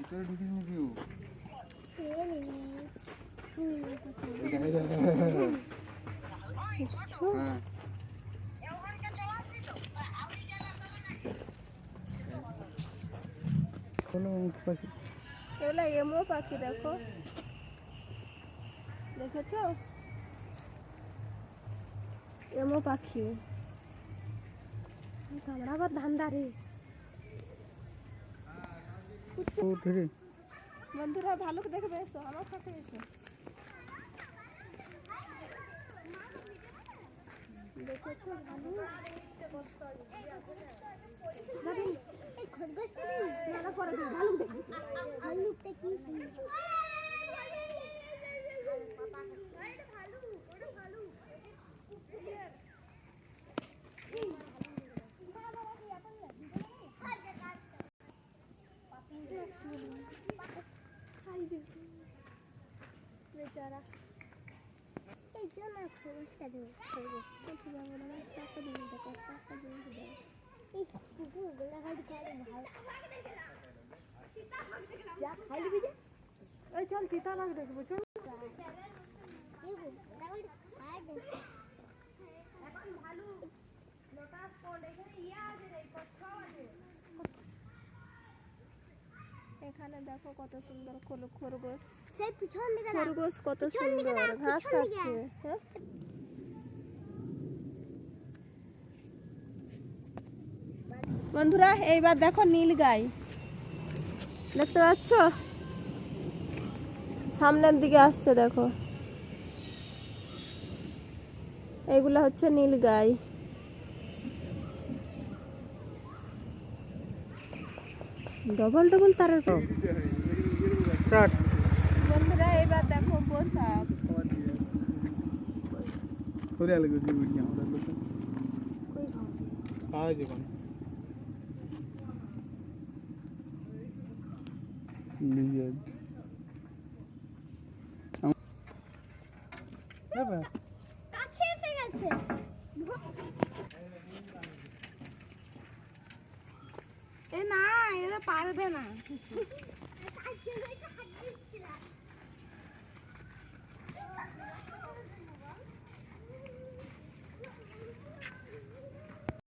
ভিতরে ঢুকিস নাকি ও? এগুলো এমো পাখি দেখো, দেখেছো? এমো পাখি আমরা আবার ধান্দারে। বন্ধুরা ভালুক দেখবে, এসো আমার সাথে এসো। দেখেছো ভালুক? ভালুকটা কি বেচারা এই জন্য খরচটা দেবো এই কুকুরগুলো খালি খালি ভালো খাই দিবি যে এই চল চিতা লাগ দেখবো চল এখানে দেখো কত সুন্দর খরগোশ, খরগোশ কত সুন্দর ঘাস খাচ্ছে। বন্ধুরা এইবার দেখো নীল গাই, দেখতে পাচ্ছ? সামনের দিকে আসছে দেখো, এইগুলা হচ্ছে নীল গাই। ডবল ডবল তারের বন্ধুরা এইবার দেখো গোসাপ। কাছে এসে গেছে। এ না এরা পারবে না।